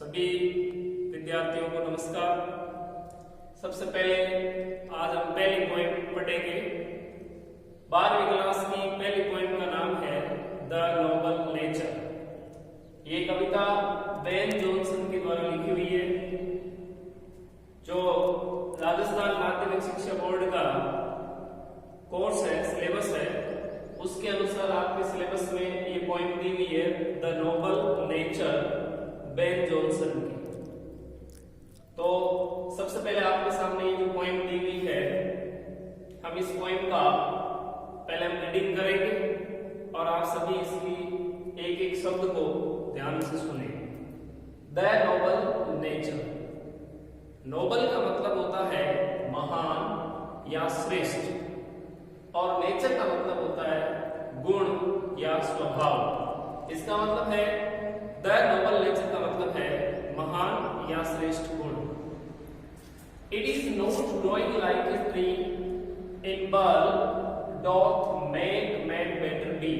सभी विद्यार्थियों को नमस्कार। सबसे पहले आज हम पहली पॉइंट पढ़ेंगे। 12वीं क्लास की पहली पॉइंट का नाम है द नोबल नेचर। ये कविता बेन जॉनसन के द्वारा लिखी हुई है, जो राजस्थान माध्यमिक शिक्षा बोर्ड का कोर्स है, सिलेबस है, उसके अनुसार आपके सिलेबस में ये पॉइंट दी हुई है the noble nature Ben Jonson की। तो सबसे पहले आपके सामने ये जो पॉइंट दी हुई है, हम इस पॉइंट का पहले हम रीडिंग करेंगे और आप सभी इसकी एक एक शब्द को ध्यान से सुनेंगे। The noble nature. नोबल का मतलब होता है महान या श्रेष्ठ, और नेचर का मतलब होता है गुण या स्वभाव। इसका मतलब है द नोबल नेचर का मतलब है महान या श्रेष्ठ गुण। It is not growing like a tree in bulb doth make man better be,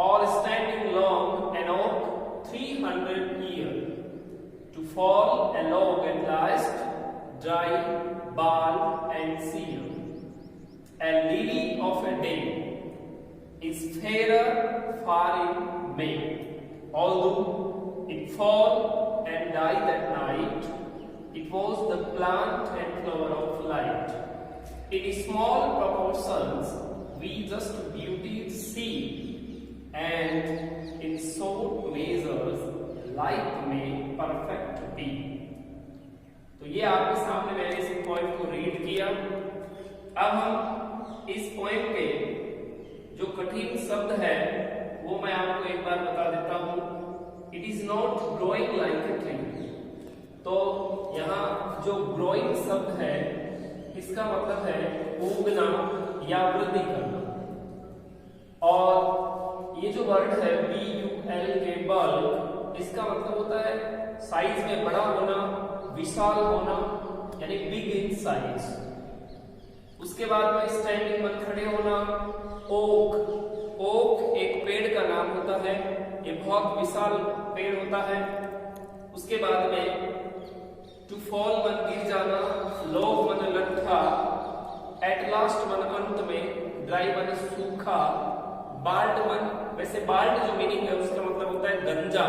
or standing long an oak 300 years, to fall a log at last, dry, bald and sere. A lily of a day is fairer far in May, although it fall and die that night, it was the plant and flower of light. In small proportions we just beauty see, and in short measures life may perfect be. तो ये आपके सामने मैंने इस point को read किया। अब हम इस पॉइंट के जो कठिन शब्द है वो मैं आपको एक बार बता देता हूं। It is not growing like a tree. तो यहाँ जो ग्रोइंग शब्द है इसका मतलब है उगना या वृद्धि करना, और ये जो वर्ड है BUL के बल्क, इसका मतलब होता है साइज में बड़ा होना, विशाल होना, यानी बिग इन साइज। उसके बाद में स्टैंडिंग में खड़े होना। ओक एक पेड़ का नाम होता है, ये बहुत विशाल पेड़ होता है। उसके बाद में टू फॉल मन गिर जाना, लॉग मन लट्ठा, एट लास्ट मन अंत में, ड्राई मन सूखा, बाल्ड मन, वैसे बाल्ड जो मीनिंग है उसका मतलब होता है गंजा,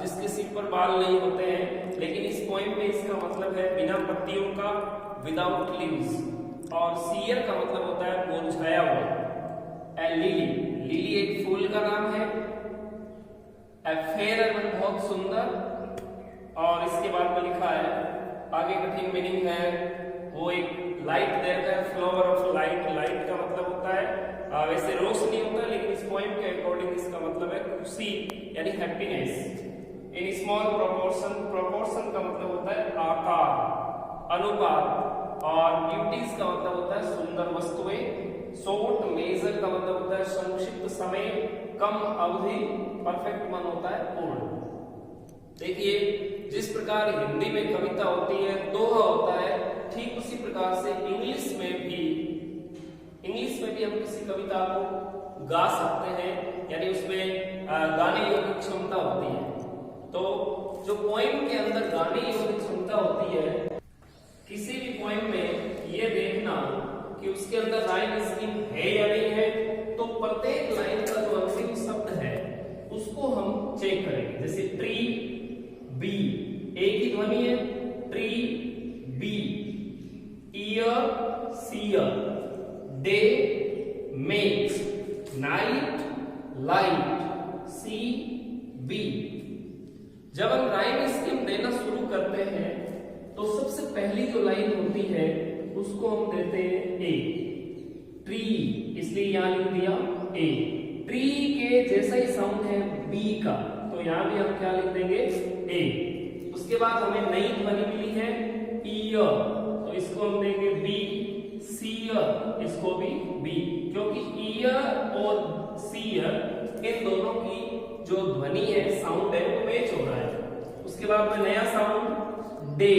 जिसके सिर पर बाल नहीं होते हैं, लेकिन इस पॉइंट में इसका मतलब है बिना पत्तियों का, विदाउट लीव्स। और सियर का मतलब होता है मुरझाया हुआ। ए लिली, लिली एक फूल का नाम है। ए फेयर मन बहुत सुंदर, और इसके बाद में लिखा है आगे कठिन मीनिंग है, वो एक लाइट देता है, फ्लावर ऑफ लाइट। लाइट का मतलब होता है वैसे रोशनी होता है, लेकिन इस पॉइंट के अकॉर्डिंग इसका मतलब है खुशी यानी happiness. In small proportion, proportion का मतलब होता है आकार, अनुपात, और ब्यूटीज का मतलब होता है सुंदर वस्तुएं। शॉर्ट मेजर का मतलब होता है संक्षिप्त समय, कम अवधि। परफेक्ट मन होता है पूर्ण। देखिए, जिस प्रकार हिंदी में कविता होती है, दोहा होता है, ठीक उसी प्रकार से इंग्लिश में भी हम किसी कविता को गा सकते हैं, यानी उसमें गाने योग्य क्षमता होती है। तो जो पॉइंट के अंदर गाने योग्य क्षमता होती है, किसी भी पॉइंट में ये देखना कि उसके अंदर राइम स्कीम है या नहीं है। तो प्रत्येक लाइन का जो अंतिम शब्द है उसको हम चेक करेंगे। जैसे ट्री, बी, एक ही ध्वनि है, tree bee, year seer, day makes, night light, sea bee. जब हम राइम स्कीम देना शुरू करते हैं तो सबसे पहली जो लाइन होती है उसको हम देते हैं ए, ट्री, इसलिए यहां लिख दिया ए। ट्री के जैसा ही साउंड है बी का, तो यहां भी हम क्या लिख देंगे ए। उसके बाद हमें नई ध्वनि मिली है ईयर, तो इसको हम देंगे बी। सीयर, इसको भी बी, क्योंकि ईयर और सीयर इन दोनों की जो ध्वनि है, साउंड है, वो मैच हो रहा है। उसके बाद में नया साउंड डे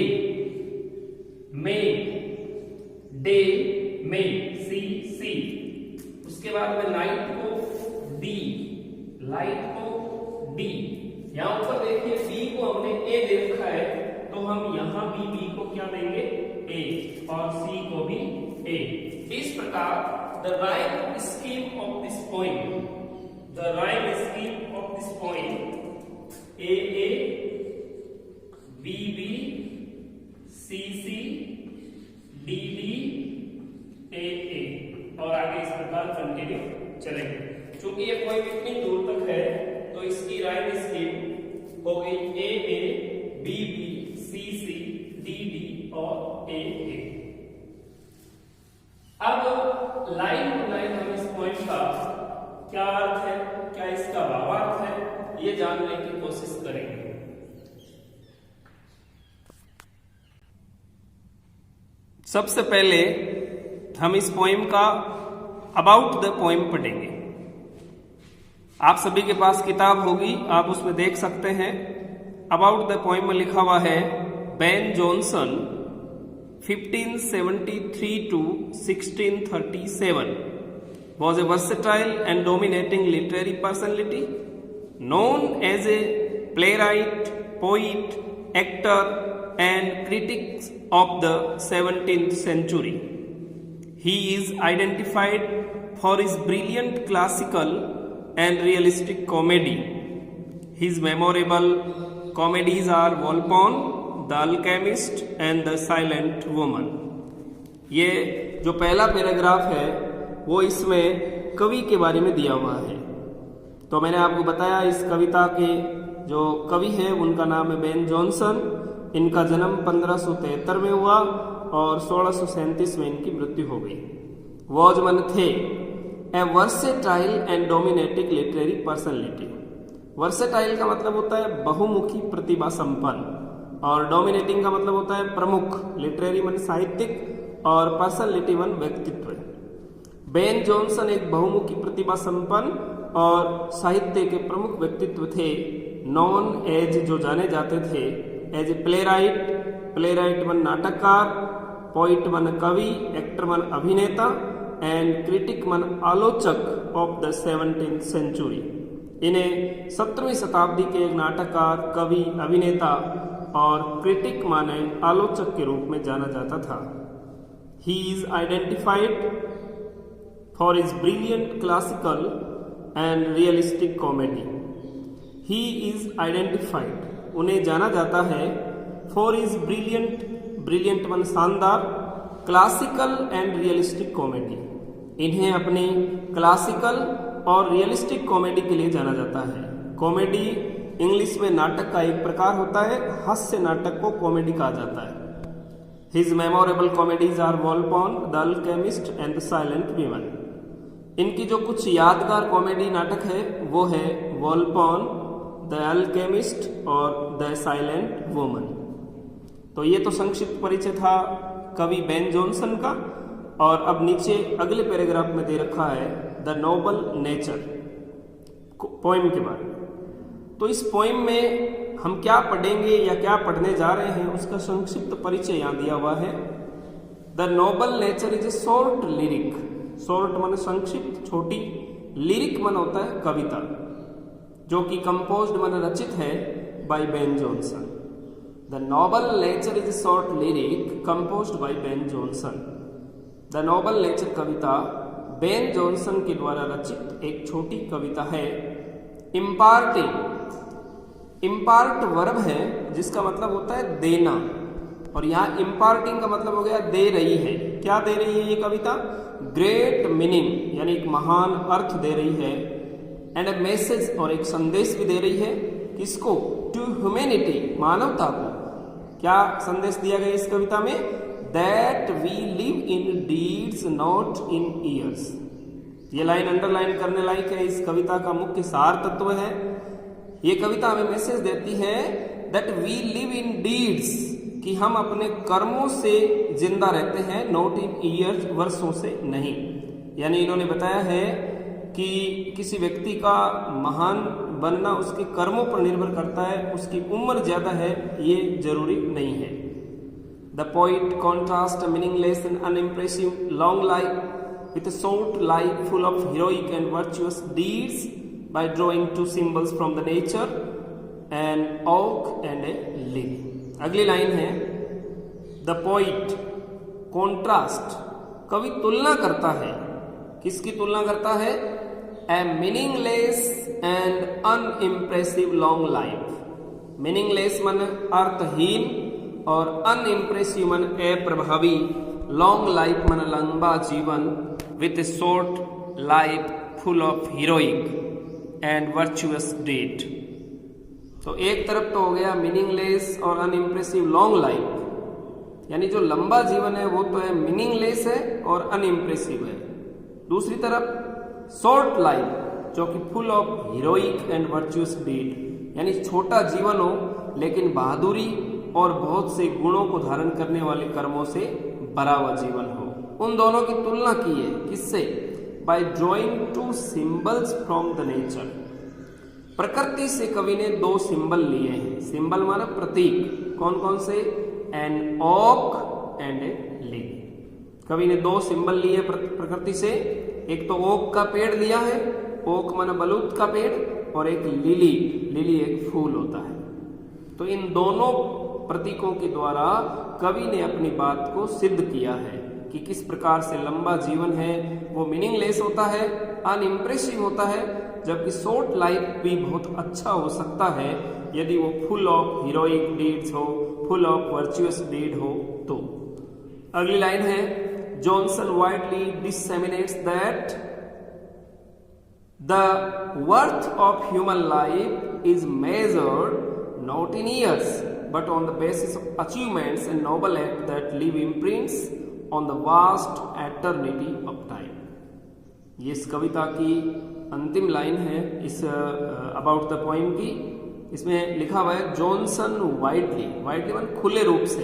में, डे में, सी सी। उसके बाद में नाइट को डी, लाइट को डी, यहाँ ऊपर देखिए बी को हमने ए दे रखा है, तो हम यहाँ भी बी को क्या देंगे, ए, और सी को भी ए। इस प्रकार the rhyme scheme of this point, the rhyme scheme of this point A A, B B, C C, D D, A A, और आगे इस प्रकार कंटिन्यू चलेंगे। चूंकि ये पॉइंट इतनी दूर तक है तो इसकी राइम स्कीम हो गई ए A, B B, C C, D D और ए ए। अब लाइन टू लाइन हम इस पॉइंट का क्या अर्थ है, क्या इसका भावार्थ है, ये जानने की कोशिश करेंगे। सबसे पहले हम इस पोएम का अबाउट द पोएम पढ़ेंगे। आप सभी के पास किताब होगी, आप उसमें देख सकते हैं। अबाउट द पोएम में लिखा हुआ है, Ben Jonson 1573 to 1637 was a versatile and dominating literary personality, known as a playwright, poet, actor, and critic of the 17th century. He is identified for his brilliant classical and realistic comedy. His memorable comedies are Volpone, The Alchemist, and The Silent Woman. ये जो पहला paragraph है वो इसमें कवि के बारे में दिया हुआ है। तो मैंने आपको बताया इस कविता के जो कवि है उनका नाम है बेन जॉनसन। इनका जन्म 1573 में हुआ और 1637 में इनकी मृत्यु हो गई। वॉजमन थे a versatile and dominating literary personality. Versatile का मतलब होता है बहुमुखी प्रतिभा संपन्न, और डोमिनेटिंग का मतलब होता है प्रमुख। लिटरेरी मन साहित्यिक और पर्सनैलिटी मन व्यक्तित्व। बेन जॉनसन एक बहुमुखी प्रतिभा संपन्न और साहित्य के प्रमुख व्यक्तित्व थे। नॉन एज जो जाने जाते थे एज ए प्लेराइट, प्लेराइट मन नाटककार, पोइट मन कवि, एक्टर मन अभिनेता, एंड क्रिटिक मन आलोचक ऑफ द 17th सेंचुरी। इन्हें 17वीं शताब्दी के एक नाटककार, कवि, अभिनेता और क्रिटिक माने आलोचक के रूप में जाना जाता था। He is identified for his brilliant classical and realistic comedy. He is identified, उन्हें जाना जाता है फॉर हिज ब्रिलियंट, ब्रिलियंट मन शानदार, क्लासिकल एंड रियलिस्टिक कॉमेडी। इन्हें अपनी क्लासिकल और रियलिस्टिक कॉमेडी के लिए जाना जाता है। कॉमेडी इंग्लिश में नाटक का एक प्रकार होता है, हास्य नाटक को कॉमेडी कहा जाता है। His memorable comedies are Volpone, the alchemist and the silent women. इनकी जो कुछ यादगार कॉमेडी नाटक है वो है वॉल्पोन, द अल्केमिस्ट और द साइलेंट वुमन। तो ये तो संक्षिप्त परिचय था कवि बेन जॉनसन का। और अब नीचे अगले पैराग्राफ में दे रखा है द नोबल नेचर, पोएम के बारे में। तो इस पोएम में हम क्या पढ़ेंगे या क्या पढ़ने जा रहे हैं उसका संक्षिप्त परिचय यहाँ दिया हुआ है। The noble nature is a short lyric. Short मन संक्षिप्त, छोटी, लिरिक मन होता है कविता, जो कि कंपोज्ड मन रचित है by Ben Jonson. The noble nature is a short lyric composed by Ben Jonson. The noble nature कविता बेन जॉनसन के द्वारा रचित एक छोटी कविता है। इम्पार्टिंग, इम्पार्ट वर्ब है जिसका मतलब होता है देना, और यहाँ इम्पार्टिंग का मतलब हो गया दे रही है। क्या दे रही है ये कविता? ग्रेट मीनिंग, यानी एक महान अर्थ दे रही है, एंड ए मैसेज, और एक संदेश भी दे रही है। किसको? टू ह्यूमैनिटी, मानवता को। क्या संदेश दिया गया इस कविता में? That we live in deeds not in years. ये लाइन अंडरलाइन करने लायक है, इस कविता का मुख्य सार तत्व है। ये कविता हमें मैसेज देती है that we live in deeds, कि हम अपने कर्मों से जिंदा रहते हैं, नॉट इन ईयर्स, वर्षों से नहीं। यानी इन्होंने बताया है कि किसी व्यक्ति का महान बनना उसके कर्मों पर निर्भर करता है, उसकी उम्र ज्यादा है ये जरूरी नहीं है। The poet contrast a meaningless and unimpressive long life with a short life full of heroic and virtuous deeds by drawing two symbols from the nature, an oak and a lily. अगली line है the poet contrast, कवि तुलना करता है, किसकी तुलना करता है? A meaningless and unimpressive long life. Meaningless मन अर्थहीन और अनइम्प्रेसिव मन अप्रभावी, लॉन्ग लाइफ मन लंबा जीवन, with a short life full of heroic and virtuous deed. तो एक तरफ तो हो गया मीनिंगलेस और अनइम्प्रेसिव लॉन्ग लाइफ, यानी जो लंबा जीवन है वो तो है मीनिंगलेस है और अनइम्प्रेसिव है। दूसरी तरफ शॉर्ट लाइफ जो कि full of heroic and virtuous deed, यानी छोटा जीवन हो लेकिन बहादुरी और बहुत से गुणों को धारण करने वाले कर्मों से भरा हुआ जीवन हो। उन दोनों की तुलना की है, किससे? Bye drawing to symbols from the nature. प्रकृति से कवि ने दो सिंबल लिए हैं। सिंबल माना प्रतीक, कौन कौन से? An oak and a lily. कवि ने दो सिंबल लिए प्रकृति से, एक तो ओक का पेड़ लिया है, ओक माना बलूत का पेड़, और एक लिली, लिली एक फूल होता है। तो इन दोनों प्रतीकों के द्वारा कवि ने अपनी बात को सिद्ध किया है कि किस प्रकार से लंबा जीवन है वो मीनिंगलेस होता है, अनइम्प्रेसिव होता है, जबकि शॉर्ट लाइफ भी बहुत अच्छा हो सकता है यदि वो फुल ऑफ हीरोइक डीड्स हो, फुल ऑफ वर्चुअस डीड हो तो। अगली लाइन है Johnson widely disseminates that the worth of human life is measured not in years but on the basis of achievements and noble acts that leave imprints on the vast eternity of time। ये इस कविता की अंतिम line है इस about the poem की। इसमें लिखा हुआ है जॉनसन वाइडली, वाइडली मन खुले रूप से,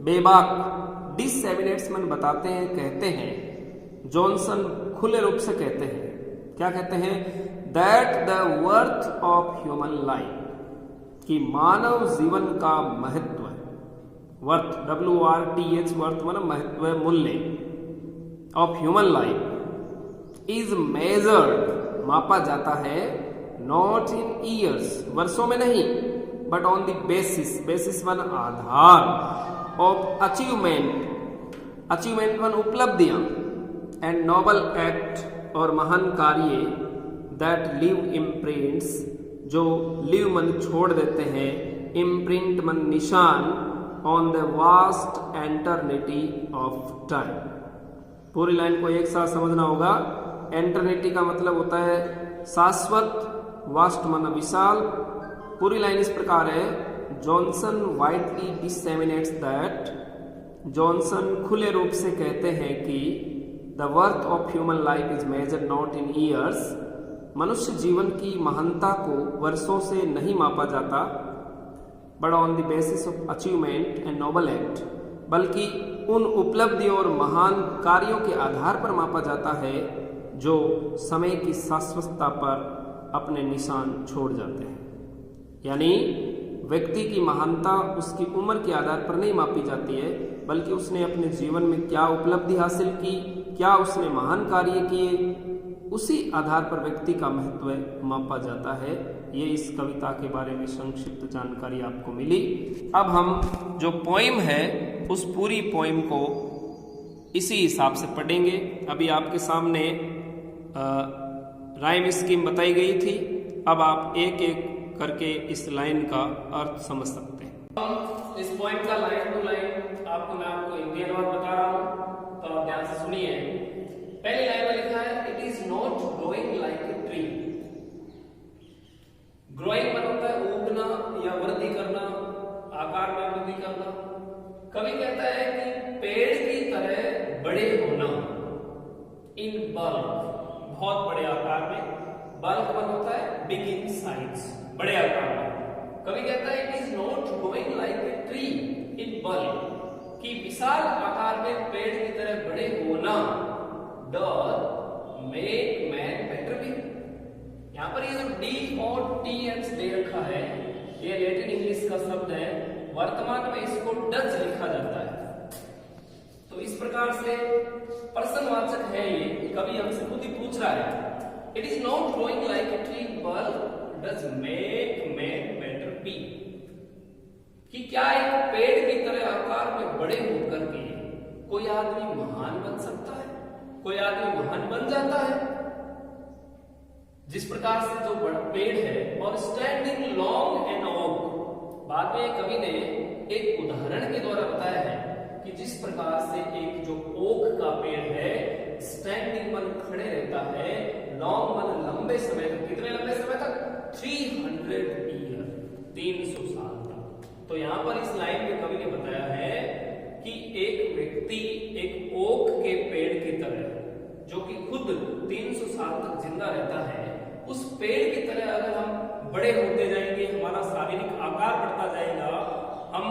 बेबाक, डिसेमिनेट्स मन बताते हैं, कहते हैं। जॉनसन खुले रूप से कहते हैं, क्या कहते हैं? That the worth of human life, कि मानव जीवन का महत्व है। वर्थ, WRTH, वर्थ माना महत्व, मूल्य। Of human life is measured, मापा जाता है, नॉट इन ईयर्स, वर्षों में नहीं, but on the basis, basis वन आधार, ऑफ अचीवमेंट, अचीवमेंट वन उपलब्धियां, एंड नोबल एक्ट और महान कार्य, दैट लिव इम्प्रिंट्स, जो लिव मन छोड़ देते हैं, इम्प्रिंट मन निशान, on the vast eternity of time. पूरी लाइन को एक साथ समझना होगा। एंटरनिटी का मतलब होता है शाश्वत, वास्ट मन विशाल। पूरी लाइन इस प्रकार है Johnson widely disseminates that, Johnson खुले रूप से कहते हैं कि the worth of human life is measured not in years, मनुष्य जीवन की महानता को वर्षों से नहीं मापा जाता, but on the basis of achievement and noble act, बल्कि उन उपलब्धियों और महान कार्यों के आधार पर मापा जाता है जो समय की शाश्वतता पर अपने निशान छोड़ जाते हैं। यानी व्यक्ति की महानता उसकी उम्र के आधार पर नहीं मापी जाती है, बल्कि उसने अपने जीवन में क्या उपलब्धि हासिल की, क्या उसने महान कार्य किए, उसी आधार पर व्यक्ति का महत्व मापा जाता है। ये इस कविता के बारे में संक्षिप्त जानकारी आपको मिली। अब हम जो पोइम है उस पूरी पोइम को इसी हिसाब से पढ़ेंगे। अभी आपके सामने राइम स्कीम बताई गई थी, अब आप एक एक करके इस लाइन का अर्थ समझ सकते हैं। इस पोइम का लाइन टू लाइन मैं आपको इंडियन वर्ड बता रहा हूं, तो आप ध्यान से सुनिए। पहली लाइन में लिखा है it is not growing like a tree. Growing मतलब होता है उगना या वृद्धि करना, आकार में वृद्धि करना। कवि कहता है कि पेड़ की तरह बड़े होना, इन बल्क, बहुत बड़े आकार में। बल्क मतलब होता है बिग इन साइज, बड़े आकार में। कवि कहता है it is not growing like a tree in bulk, कि विशाल आकार में पेड़ की तरह बड़े होना does make man better be। यहाँ पर ये जो डी और टी एंड दे रखा है, ये लैटिन इंग्लिश का शब्द है, वर्तमान में इसको डज लिखा जाता है। तो इस प्रकार से प्रश्नवाचक है ये, कवि हमसे खुद ही पूछ रहा है it is not growing like a tree but does make man better क्या एक पेड़ की तरह आकार में बड़े होकर के कोई आदमी महान बन सकता है, कोई आदमी महान बन जाता है। जिस प्रकार से जो बड़ा पेड़ है और स्टैंडिंग लॉन्ग एंड ओक, बाद में कवि ने एक उदाहरण के द्वारा बताया है कि जिस प्रकार से एक जो ओक का पेड़ है स्टैंडिंग मन खड़े रहता है, लॉन्ग मन लंबे समय तक, कितने लंबे समय तक, 300 ईयर, 300 साल तक। तो यहां पर इस लाइन में कवि ने बताया है कि एक व्यक्ति एक ओक के पेड़ की तरह जो कि खुद 300 साल तक जिंदा रहता है, उस पेड़ की तरह अगर हम बड़े होते जाएंगे, हमारा शारीरिक आकार बढ़ता जाएगा, हम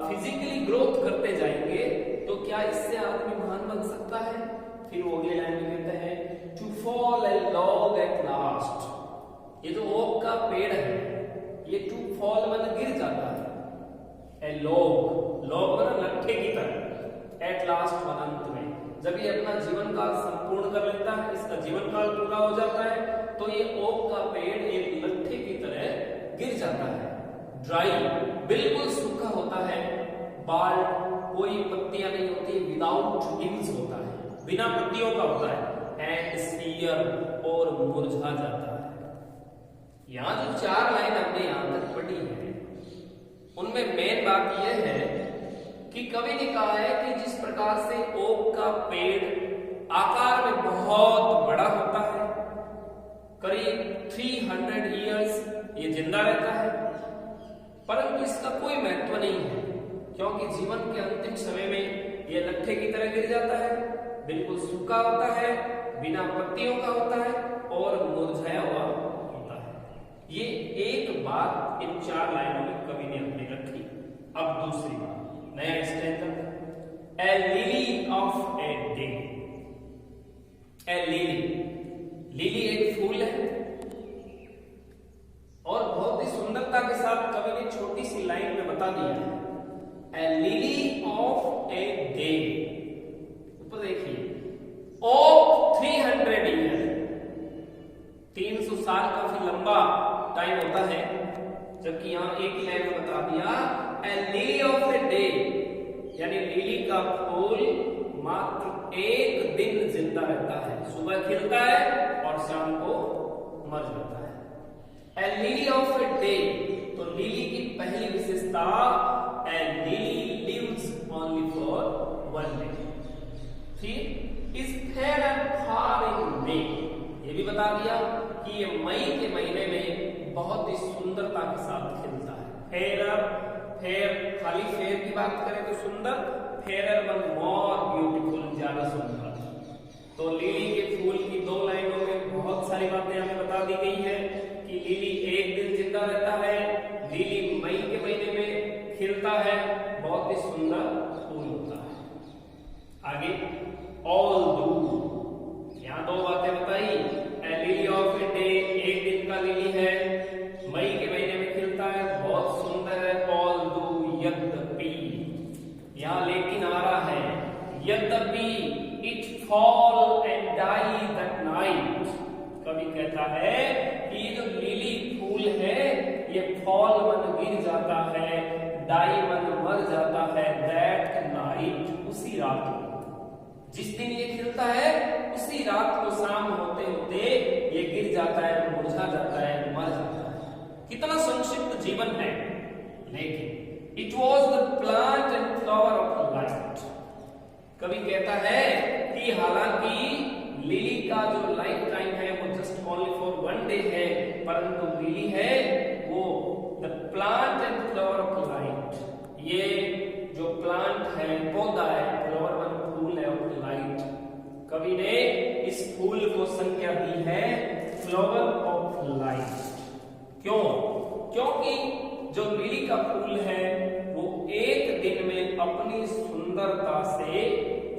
फिजिकली ग्रोथ करते जाएंगे, तो क्या इससे आदमी महान बन सकता है? फिर वो अगले लाइन में कहते हैं to fall a log at last. ये जो ओक का पेड़ है ये टू फॉल मतलब गिर जाता है, ए लॉग, लॉग मतलब लट्ठे की तरह, एट लास्ट मतलब अंत में, जब ये अपना जीवन काल संपूर्ण कर लेता है, इसका जीवन काल पूरा हो जाता है, तो ये ओक का पेड़ एक लट्ठे की तरह गिर जाता है। ड्राई, बिल्कुल सूखा होता है, बाल्ड, कोई पत्तियां नहीं होती, विदाउट लीव्स होता है, बिना पत्तियों का होता है, एंड स्फीयर, और मुरझा जाता है। यहां जो 4 लाइन हमने यहां तक पढ़ी है उनमें मेन बात यह है कि कवि ने कहा है कि जिस प्रकार से ओक का पेड़ आकार में बहुत बड़ा होता है, करीब 300 इयर्स ये जिंदा रहता है, परंतु इसका कोई महत्व नहीं है, क्योंकि जीवन के अंतिम समय में ये लट्ठे की तरह गिर जाता है, बिल्कुल सूखा होता है, बिना पत्तियों का होता है और मुरझाया हुआ होता है। ये एक बात इन 4 लाइनों में कवि ने अपनी रखी। अब दूसरी बात, नया stanza, A lily of a day. A lily, lily एक फूल है और बहुत ही सुंदरता के साथ कवि ने छोटी सी लाइन में बता दिया है, a lily of a day. ऊपर देखिए, ऑफ 300 ईयर, 300 साल काफी लंबा टाइम होता है, जबकि यहां एक ही लाइन में बता दिया ए लिली ऑफ ए डे, यानी लिली का फूल मात्र एक दिन जिंदा रहता है, सुबह खिलता है और शाम को मर जाता है। A lily of a day, तो लिली की पहली विशेषता, a lily lives only for 1 day. ठीक, is fair and far in May, ये भी बता दिया कि ये मई के महीने में बहुत ही सुंदरता के साथ खिलता है। फेयर, फेयर, खाली फेयर की बात करें तो सुंदर, फेयर वन मोर ब्यूटीफुल, ज्यादा सुंदर। तो लिली के फूल की 2 लाइनों में बहुत सारी बातें हमें बता दी गई है कि लिली एक दिन जिंदा रहता है, लिली मई के महीने में खिलता है, बहुत ही सुंदर फूल होता है। आगे, ऑल दू, यहां 2 बातें बताई, ए लिली ऑफ ए डे, एक दिन का लिली है, मई के महीने में खिलता है, बहुत सुंदर है, ऑल दू यद्यपि, यहां लेकिन आ रहा है, यद्यपि it fall and die that night. कवि कहता है कि ये जो लिली फूल है ये फॉल मन गिर जाता है, डाई मन मर जाता है, दैट नाइट, उसी रात को, जिस दिन ये खिलता है उसी रात को शाम होते होते ये गिर जाता है, मुरझा जाता है, मर जाता है। कितना संक्षिप्त जीवन है, लेकिन it was the plant and flower of life. कवि कहता है कि हालांकि लिली का जो लाइफ टाइम है वो जस्ट ओनली फॉर 1 डे है, परंतु लिली है वो the plant and flower of light, ये जो प्लांट है, पौधा है, फ्लावर वन फूल है ऑफ लाइट। कवि ने इस फूल को संज्ञा दी है फ्लावर ऑफ लाइट। क्यों? क्योंकि जो लिली का फूल है वो एक दिन में अपनी सुंदरता से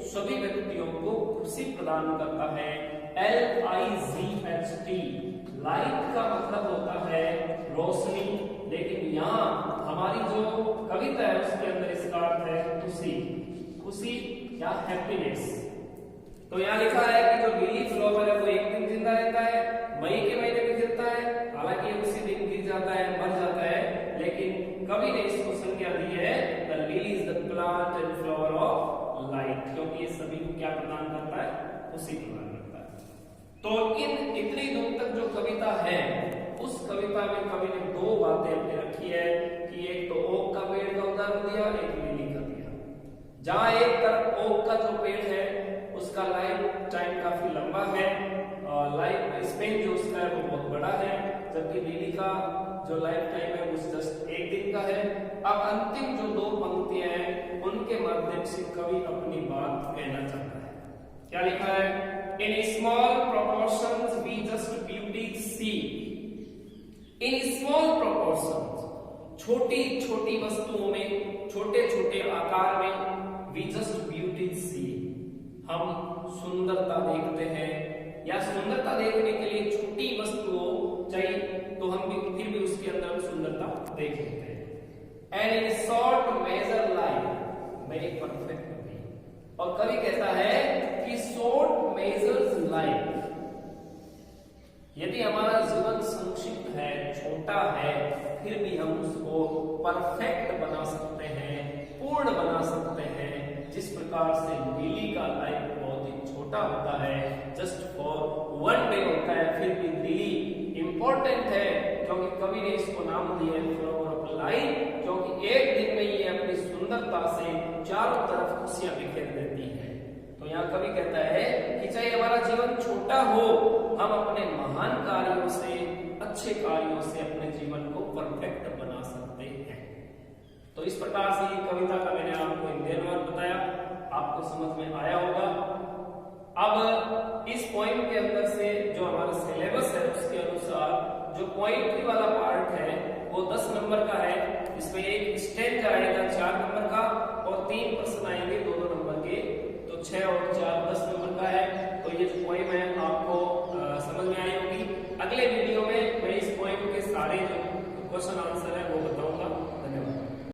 सभी व्यक्तियों को खुशी प्रदान करता है। LIGHT, लाइट का मतलब होता है रोशनी, लेकिन यहाँ हमारी जो कविता है उसके अंदर इसका अर्थ है खुशी, खुशी या हैप्पीनेस। तो यहाँ लिखा है कि जो लिली फ्लावर है वो एक दिन जिंदा रहता है, मई के महीने में खिलता है, हालांकि उसी दिन गिर जाता है, मर जाता है, लेकिन कवि ने इसको संज्ञा दी है the lily is the plant and flower of light, क्योंकि ये सभी को क्या प्रदान करता है, खुशी प्रदान करता है। तो इन इतनी दूर तक जो कविता है, उस कविता में कवि ने दो बातें अपने रखी है कि एक तो ओक का पेड़ का उदाहरण दिया, एक लिली का दिया। जहां एक तरफ ओक का जो पेड़ है उसका लाइफ टाइम काफी लंबा है, लाइफ स्पेन जो उसका है वो बहुत बड़ा है, जबकि लिली का जो लाइफ टाइम है वो जस्ट एक दिन का है। अब अंतिम जो दो पंक्तियां हैं उनके माध्यम से कवि अपनी बात कहना चाहता है। क्या लिखा है, in small proportions we just beauty see, in small proportions, छोटी छोटी वस्तुओं में, छोटे छोटे आकार में, वी जस्ट ब्यूटी सी, हम सुंदरता देखते हैं, या सुंदरता देखने के लिए छोटी वस्तुओं चाहिए तो हम भी फिर भी उसके अंदर सुंदरता देख लेते हैं। And in short measure life make perfect भी, और कवि कहता है कि शॉर्ट मेजर्स लाइफ, यदि हमारा जीवन संक्षिप्त है, छोटा है, फिर भी हम उसको परफेक्ट बना सकते हैं, पूर्ण बना सकते हैं। जिस प्रकार से लिली का लाइफ बहुत ही छोटा होता है, जस्ट फॉर वन डे होता है, फिर भी लिली इंपॉर्टेंट है, क्योंकि कवि ने इसको नाम दिया है फ्लावर ऑफ लाइफ, क्योंकि एक दिन में ये अपनी सुंदरता से चारों तरफ खुशियां बिखेर देती है। तो यहाँ कवि कहता है कि चाहे हमारा जीवन छोटा हो, हम अपने महान कार्यों से, अच्छे कार्यों से अपने जीवन को परफेक्ट बना सकते हैं। तो इस प्रकार से ये कविता का मैंने आपको इंडियन वर्ड बताया, आपको समझ में आया होगा। अब इस पोएम के अंदर से जो हमारा सिलेबस है उसके अनुसार जो पोएट्री वाला पार्ट है वो 10 नंबर का है। इसमें एक स्टेंजा आएगा 4 नंबर का और 3 प्रश्न आएंगे 2-2 नंबर के, तो 6 और 4 10 नंबर का है। तो ये जो पोएम है आपको समझ में आई होगी। अगले वीडियो में मैं इस पोएम के सारे जो क्वेश्चन आंसर है वो बताऊंगा।